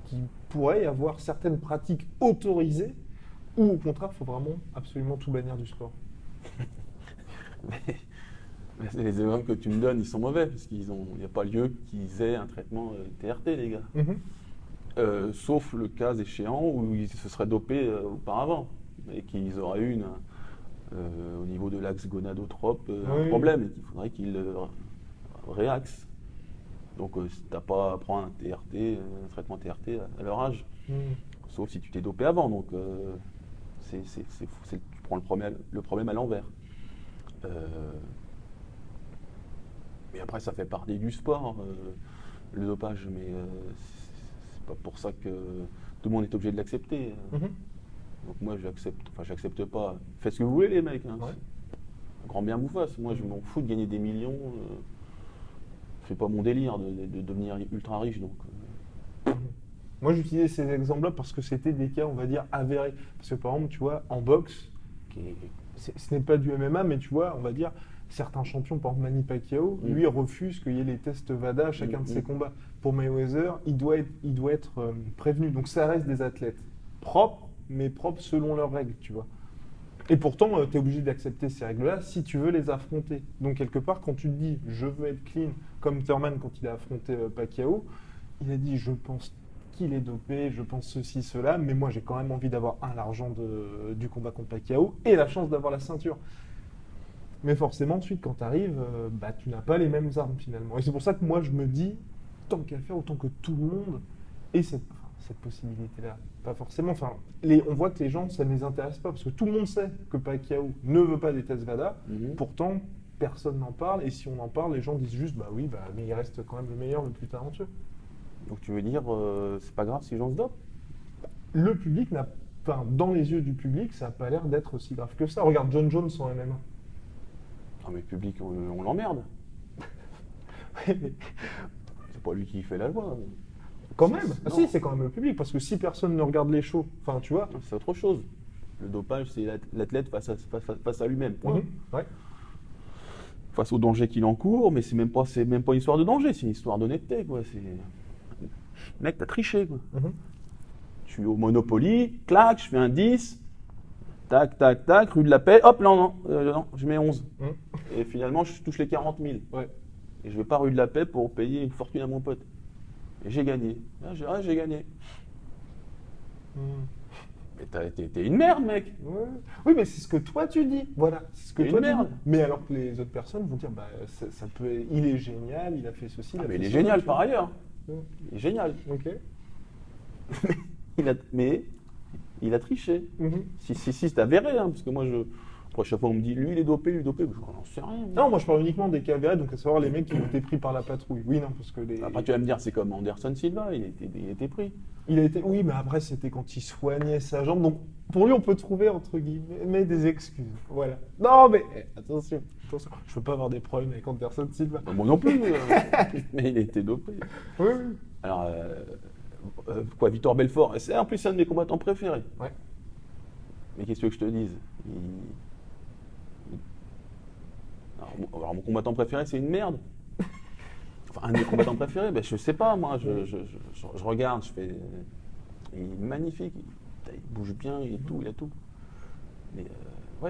qu'il pourrait y avoir certaines pratiques autorisées, ou au contraire, il faut vraiment absolument tout bannir du sport? Mais les exemples que tu me donnes, ils sont mauvais, parce qu'il n'y a pas lieu qu'ils aient un traitement TRT, les gars. Sauf le cas échéant où ils se seraient dopés auparavant, et qu'ils auraient eu au niveau de l'axe gonadotrope un problème, et qu'il faudrait qu'ils réaxent. Donc si tu n'as pas à prendre un traitement TRT à leur âge, sauf si tu t'es dopé avant. Donc tu prends le problème à l'envers. Mais après, ça fait partie du sport, le dopage, mais c'est pas pour ça que tout le monde est obligé de l'accepter. Donc moi, j'accepte pas. Faites ce que vous voulez, les mecs. Grand bien vous fasse. Moi, je m'en fous de gagner des millions. C'est pas mon délire de devenir ultra riche. Donc. Moi, j'utilisais ces exemples-là parce que c'était des cas, on va dire, avérés. Parce que par exemple, tu vois, en boxe, ce n'est pas du MMA, mais tu vois, on va dire, certains champions, par exemple Manny Pacquiao, lui refuse qu'il y ait les tests VADA à chacun de ses combats. Pour Mayweather, il doit être prévenu. Donc ça reste des athlètes propres, mais propres selon leurs règles, tu vois. Et pourtant, tu es obligé d'accepter ces règles-là si tu veux les affronter. Donc quelque part, quand tu te dis « je veux être clean », comme Thurman quand il a affronté Pacquiao, il a dit « je pense qu'il est dopé, je pense ceci, cela, mais moi j'ai quand même envie d'avoir l'argent du combat contre Pacquiao et la chance d'avoir la ceinture ». Mais forcément, ensuite, quand tu arrives, tu n'as pas les mêmes armes finalement. Et c'est pour ça que moi, je me dis, tant qu'à faire, autant que tout le monde ait cette possibilité-là. Pas forcément. On voit que les gens, ça ne les intéresse pas, parce que tout le monde sait que Pacquiao ne veut pas des tests VADA. Pourtant, personne n'en parle. Et si on en parle, les gens disent juste, mais il reste quand même le meilleur, le plus talentueux. Donc tu veux dire, c'est pas grave si les gens se dopent? Le public dans les yeux du public, ça n'a pas l'air d'être aussi grave que ça. Regarde John Jones en MMA. Non mais le public, on l'emmerde. C'est pas lui qui fait la loi. Quand même. Si, c'est quand même le public, parce que si personne ne regarde les shows, tu vois. C'est autre chose. Le dopage, c'est l'athlète face à lui-même. Ouais. Face au danger qu'il encourt, mais c'est même pas une histoire de danger, c'est une histoire d'honnêteté, quoi. Mec, t'as triché, quoi. Je suis au Monopoly, clac, je fais un 10. Tac, tac, tac, rue de la Paix, hop, non, je mets 11. Et finalement, je touche les 40 000. Ouais. Et je vais pas rue de la Paix pour payer une fortune à mon pote. Et j'ai gagné. J'ai gagné. Mais t'es une merde, mec. Ouais. Oui, mais c'est ce que toi tu dis. Voilà, c'est ce que t'es toi une merde. tu dis. Mais alors que les autres personnes vont dire, il est génial, il a fait ceci. Mais il est génial par ailleurs. Il est génial. Ok. Mais il a triché. Si, c'est avéré, parce que moi, après, chaque fois, on me dit, lui, il est dopé, je n'en sais rien. Non, moi, je parle uniquement des cas avérés, donc à savoir les mecs qui ont été pris par la patrouille. Oui, non, parce que Après, tu vas me dire, c'est comme Anderson Silva, il a été pris. Oui, mais après, c'était quand il soignait sa jambe. Donc, pour lui, on peut trouver, entre guillemets, des excuses. Voilà. Non, mais attention. Je peux pas avoir des problèmes avec Anderson Silva. Moi non plus, mais il a été dopé. Oui. Alors, Vitor Belfort, c'est en plus un de mes combattants préférés. Ouais. Mais qu'est-ce que je te dise Alors, mon combattant préféré, c'est une merde. Enfin, un de mes combattants préférés, je sais pas, moi, je regarde, je fais. Il est magnifique, il bouge bien, il a tout. Mais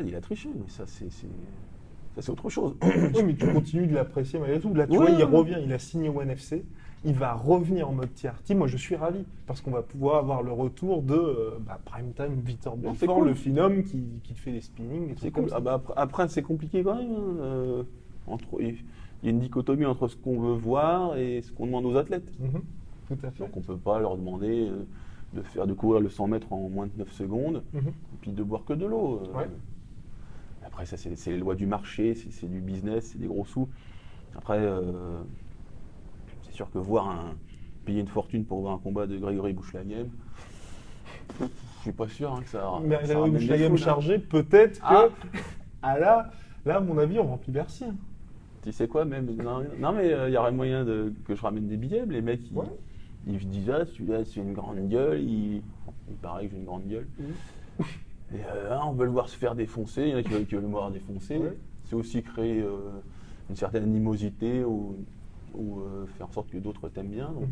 il a triché, mais ça, c'est autre chose. Oui, mais tu continues de l'apprécier malgré tout. Là, tu vois, il revient, il a signé au NFC. Il va revenir en mode TRT. Moi, je suis ravi parce qu'on va pouvoir avoir le retour de Primetime Vitor Belfort, cool. Le phénomène qui te fait des spinnings. C'est cool. Après, c'est compliqué quand même. Il y a une dichotomie entre ce qu'on veut voir et ce qu'on demande aux athlètes. Tout à fait. Donc, on ne peut pas leur demander de courir le 100 mètres en moins de 9 secondes et puis de boire que de l'eau. Après, ça, c'est les lois du marché, c'est du business, c'est des gros sous. Après, c'est sûr que payer une fortune pour voir un combat de Grégory Bouchelaghem, je suis pas sûr que ça. Mais ça Grégory ramène des Bouchelaghem foules, hein. chargé, peut-être que. Ah. Là, à mon avis, on remplit Bercy. Hein. Tu sais quoi, même. Non, mais il y aurait moyen que je ramène des billets. Les mecs, Ouais. ils disent ah, celui-là, c'est une grande gueule. Il paraît que j'ai une grande gueule. Et on veut le voir se faire défoncer. Il y en a qui veulent le voir défoncer. Ouais. C'est aussi créer une certaine animosité ou faire en sorte que d'autres t'aiment bien. Donc,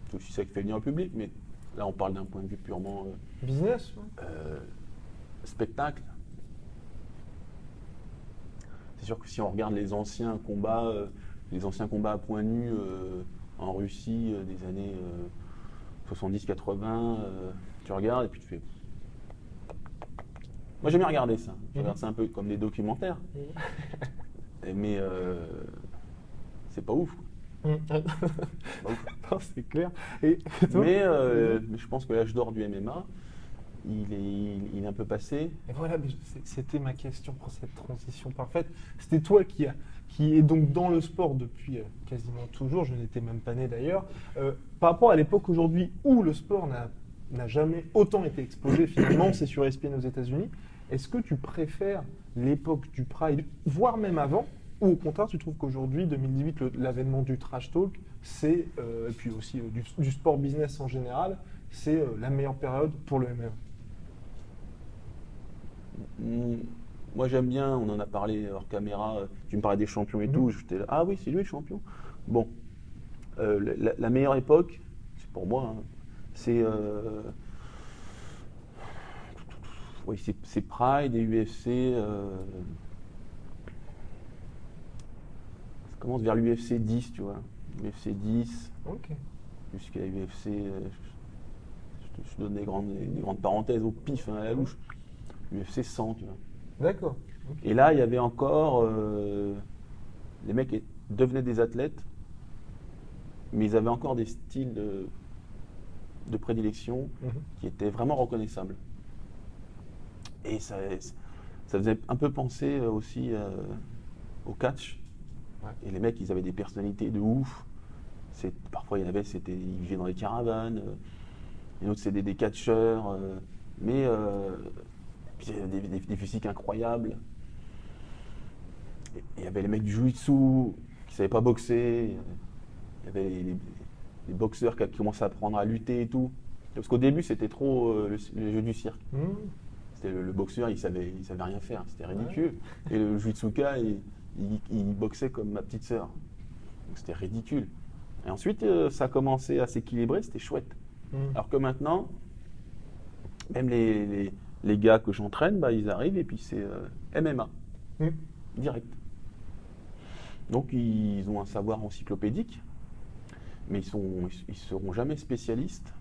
c'est aussi ça qui fait venir le public. Mais là, on parle d'un point de vue purement Business. Ouais. spectacle. C'est sûr que si on regarde les anciens combats à poing nu en Russie des années 70-80, tu regardes et puis tu fais. Moi j'aime bien regarder ça. Je regarde ça un peu comme des documentaires. Mais c'est pas ouf. Non, c'est clair. Et toi Mais je pense que l'âge d'or du MMA, il est un peu passé. Et voilà, c'était ma question pour cette transition parfaite. C'était toi qui est donc dans le sport depuis quasiment toujours, je n'étais même pas né d'ailleurs. Par rapport à l'époque aujourd'hui où le sport n'a jamais autant été exposé, finalement, c'est sur ESPN aux États-Unis, est-ce que tu préfères l'époque du Pride, voire même avant, ou au contraire, tu trouves qu'aujourd'hui, 2018, l'avènement du trash talk, et puis aussi du sport business en général, c'est la meilleure période pour le MMA? Moi j'aime bien, on en a parlé hors caméra, tu me parlais des champions et tout, j'étais là, ah oui c'est lui le champion. Bon, la meilleure époque, c'est pour moi, hein, c'est Pride et UFC, ça commence vers l'UFC 10, tu vois, UFC 10, Ok. jusqu'à UFC, je donne des grandes parenthèses au pif, hein, à la louche. UFC 100, tu vois. D'accord. Et là, il y avait encore. Les mecs devenaient des athlètes, mais ils avaient encore des styles de prédilection qui étaient vraiment reconnaissables. Et ça faisait un peu penser aussi au catch. Ouais. Et les mecs, ils avaient des personnalités de ouf. Parfois, ils vivaient dans les caravanes. Et d'autres, c'était des catcheurs. Mais. Puis il y avait des physiques incroyables. Il y avait les mecs du jiu-jitsu qui ne savaient pas boxer. Il y avait les boxeurs qui commençaient à apprendre à lutter et tout. Parce qu'au début, c'était trop le jeu du cirque. C'était le boxeur, il savait rien faire. C'était ridicule. Ouais. Et le jiu-jitsuka, il boxait comme ma petite sœur. Donc c'était ridicule. Et ensuite, ça a commencé à s'équilibrer, c'était chouette. Alors que maintenant, même les gars que j'entraîne, ils arrivent et puis c'est MMA, direct. Donc ils ont un savoir encyclopédique, mais ils seront jamais spécialistes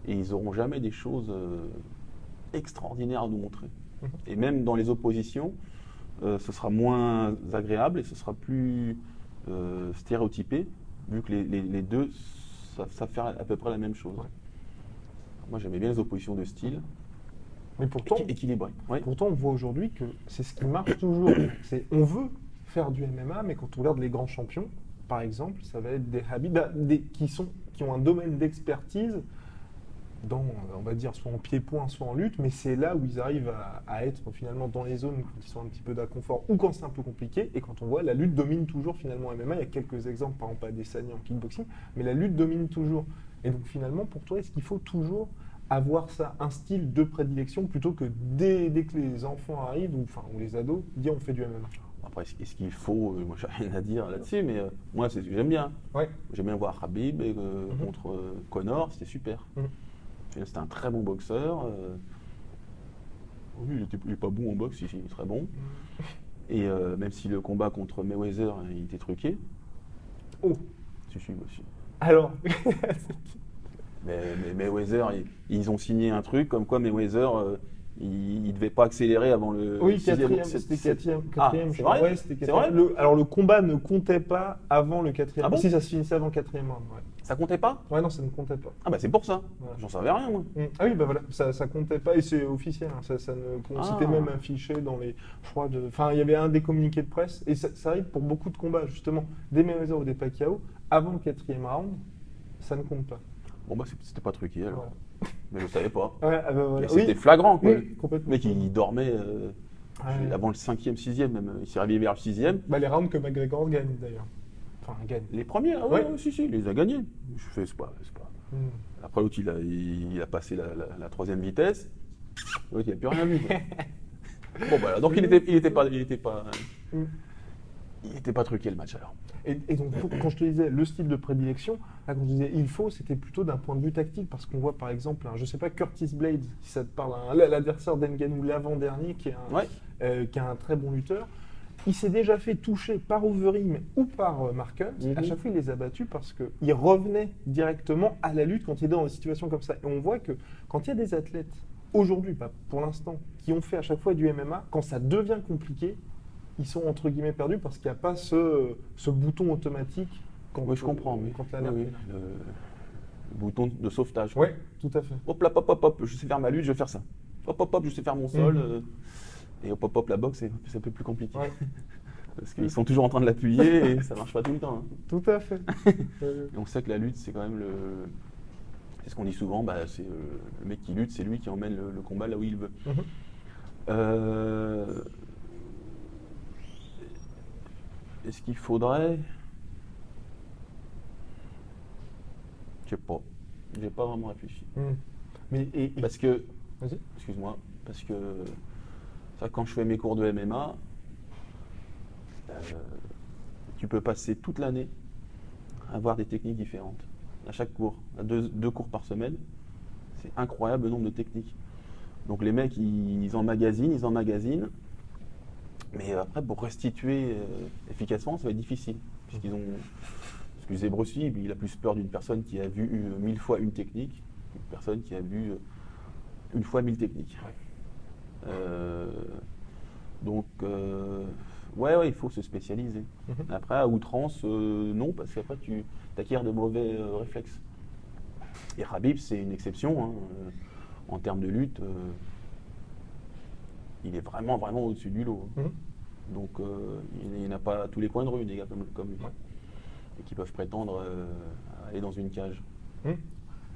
et ils n'auront jamais des choses extraordinaires à nous montrer. Et même dans les oppositions, ce sera moins agréable et ce sera plus stéréotypé, vu que les deux savent faire à peu près la même chose. Ouais. Moi j'aimais bien les oppositions de style. Mais pourtant, équilibré. Ouais. Pourtant, on voit aujourd'hui que c'est ce qui marche toujours. On veut faire du MMA, mais quand on regarde les grands champions, par exemple, ça va être des Habib qui ont un domaine d'expertise dans, on va dire, soit en pied-point, soit en lutte, mais c'est là où ils arrivent à être finalement dans les zones quand ils sont un petit peu d'inconfort ou quand c'est un peu compliqué. Et quand on voit, la lutte domine toujours finalement MMA. Il y a quelques exemples, par exemple, Adesanya en kickboxing, mais la lutte domine toujours. Et donc finalement, pour toi, est-ce qu'il faut toujours avoir ça, un style de prédilection, plutôt que dès que les enfants arrivent, ou les ados, dire on fait du MMA? Après, est-ce qu'il faut, moi j'ai rien à dire là-dessus, mais moi c'est ce que j'aime bien. Ouais. J'aime bien voir Habib contre Conor, c'était super. C'était un très bon boxeur. Oui, il n'est pas bon en boxe, il est très bon. Et même si le combat contre Mayweather, il était truqué. Oh, si, aussi. Alors mais Mayweather, ils ont signé un truc comme quoi Mayweather, Il devait pas accélérer avant le Oui, sixième. quatrième, c'était quatrième. C'est vrai? Ouais, c'était C'est vrai? quatrième. Alors le combat ne comptait pas avant le quatrième. Ah bon? Si, ça se finissait avant le quatrième round. Ouais. Ça comptait pas? Ouais, non, ça ne comptait pas. Ah bah c'est pour ça. Ouais. J'en savais rien moi. Ah oui, bah voilà, ça comptait pas et c'est officiel. Hein, ça ne, c'était même affiché dans les, je crois, enfin il y avait un des communiqués de presse et ça arrive pour beaucoup de combats justement, des Mayweather ou des Pacquiao, avant le quatrième round, ça ne compte pas. Bon bah c'était pas truqué alors. Voilà. Mais je savais pas. Ouais, ah bah voilà. Et c'était flagrant quoi. Oui, complètement. Le mec il dormait Ouais. avant le cinquième, sixième même. Il s'est réveillé vers le sixième. Bah, les rounds que McGregor gagne d'ailleurs. Enfin, gagne. Les premiers, ah ouais, Ouais. si, il les a gagnés. Je fais, c'est pas. Hmm. Après l'autre il a passé la troisième vitesse. L'autre il a plus rien vu. quoi. Bon bah donc il était pas truqué le match alors. Et donc, quand je te disais le style de prédilection, là, quand je disais il faut, c'était plutôt d'un point de vue tactique, parce qu'on voit par exemple, je sais pas, Curtis Blades, si ça te parle, l'adversaire d'Ngannou l'avant-dernier, qui est un très bon lutteur. Il s'est déjà fait toucher par Overeem ou par Mark Hunt. À chaque fois, il les a battus parce qu'il revenait directement à la lutte quand il est dans des situations comme ça. Et on voit que quand il y a des athlètes, aujourd'hui, pas pour l'instant, qui ont fait à chaque fois du MMA, quand ça devient compliqué, ils sont entre guillemets perdus parce qu'il n'y a pas ce bouton automatique quand, Oui, je comprends. quand Oui. l'alerte Oui, est là. le bouton de sauvetage. Oui, tout à fait. Hop là, hop, je sais faire ma lutte, je vais faire ça. Hop, je sais faire mon sol. Et hop, la boxe, c'est un peu plus compliqué. Ouais. Parce qu'ils sont toujours en train de l'appuyer et ça marche pas tout le temps. hein. Tout à fait. Et on sait que la lutte, c'est quand même c'est ce qu'on dit souvent, bah, c'est le mec qui lutte, c'est lui qui emmène le combat là où il veut. Est-ce qu'il faudrait... Je sais pas. J'ai pas vraiment réfléchi. Mais Parce que... Vas-y. Excuse-moi. Parce que... Ça, quand je fais mes cours de MMA, tu peux passer toute l'année à voir des techniques différentes. À chaque cours, à deux cours par semaine, c'est incroyable le nombre de techniques. Donc les mecs, ils emmagasinent, mais après pour restituer efficacement, ça va être difficile. Puisqu'ils ont, excusez Bruce Lee, il a plus peur d'une personne qui a vu 1000 fois une technique qu'une personne qui a vu une fois 1000 techniques. Donc, ouais, il faut se spécialiser. Après, à outrance, non, parce qu'après, tu acquiers de mauvais réflexes. Et Khabib, c'est une exception. Hein, en termes de lutte, il est vraiment au-dessus du lot. Donc, il n'y en a pas à tous les coins de rue, des gars comme lui. Et qui peuvent prétendre à aller dans une cage.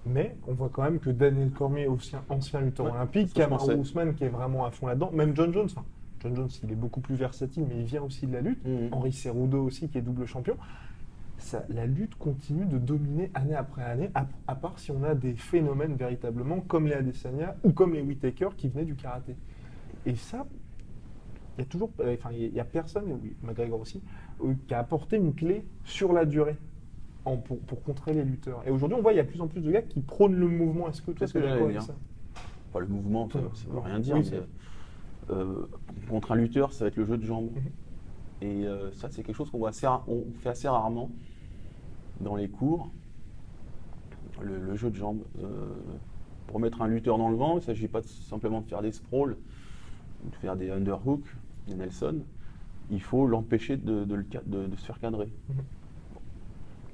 Mais on voit quand même que Daniel Cormier, ancien lutteur olympique, Kamaru Usman qui est vraiment à fond là-dedans, même John Jones. John Jones, il est beaucoup plus versatile, mais il vient aussi de la lutte. Henri Cerudo aussi, qui est double champion. La lutte continue de dominer année après année, à part si on a des phénomènes véritablement comme les Adesanya ou comme les Whittaker qui venaient du karaté. Et ça, il y a toujours, il y a personne, McGregor aussi, qui a apporté une clé sur la durée pour contrer les lutteurs. Et aujourd'hui, on voit il y a de plus en plus de gars qui prônent le mouvement. Est-ce que toi, tu es d'accord avec ça? Enfin, le mouvement, ça ne veut rien dire. Oui, mais, contre un lutteur, ça va être le jeu de jambes. Et ça, c'est quelque chose qu'on fait assez rarement dans les cours. Le jeu de jambes. Pour mettre un lutteur dans le vent, il ne s'agit pas simplement de faire des sprawls, de faire des underhooks, des Nelson. Il faut l'empêcher de se faire cadrer.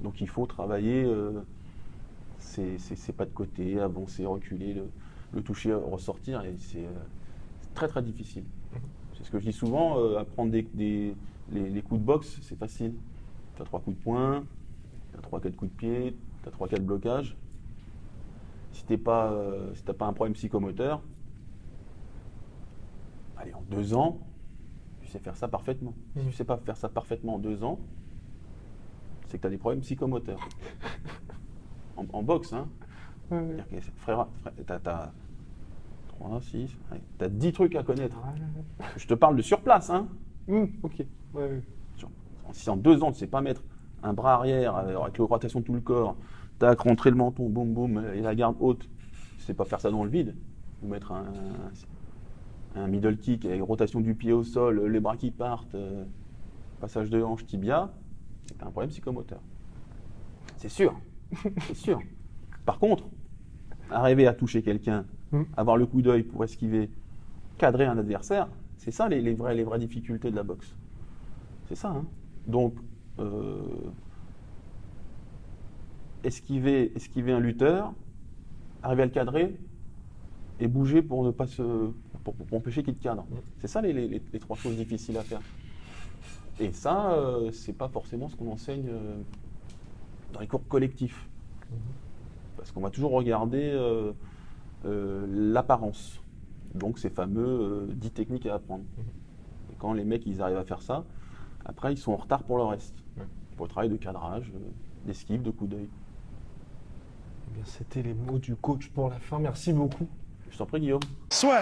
Donc il faut travailler ses pas de côté, avancer, reculer, le toucher, ressortir. Et c'est très très difficile. C'est ce que je dis souvent, apprendre les coups de boxe, c'est facile. Tu as 3 coups de poing, tu as 3-4 coups de pied, tu as 3-4 blocages. Si tu n'as pas un problème psychomoteur, allez, en 2 ans, tu sais faire ça parfaitement. Si tu ne sais pas faire ça parfaitement en 2 ans, c'est que tu as des problèmes psychomoteurs. En boxe, hein. Frère, tu as 3, 6, tu as 10 trucs à connaître. Je te parle de sur place, hein. Ok. Ouais. Si en 2 ans, tu ne sais pas mettre un bras arrière avec la rotation de tout le corps, tac, rentrer le menton, boum, boum, et la garde haute, tu ne sais pas faire ça dans le vide, ou mettre un middle kick avec rotation du pied au sol, les bras qui partent, passage de hanche, tibia, c'est un problème psychomoteur. C'est sûr, c'est sûr. Par contre, arriver à toucher quelqu'un, avoir le coup d'œil pour esquiver, cadrer un adversaire, c'est ça les vraies difficultés de la boxe. C'est ça. Hein. Donc, esquiver un lutteur, arriver à le cadrer et bouger pour ne pas pour empêcher qu'il te cadre. C'est ça les trois choses difficiles à faire. Et ça, c'est pas forcément ce qu'on enseigne dans les cours collectifs. Parce qu'on va toujours regarder l'apparence. Donc ces fameux 10 techniques à apprendre. Et quand les mecs ils arrivent à faire ça, après ils sont en retard pour le reste. Pour le travail de cadrage, d'esquive, de coup d'œil. Eh bien, c'était les mots du coach pour la fin. Merci beaucoup. Je t'en prie Guillaume. Soit.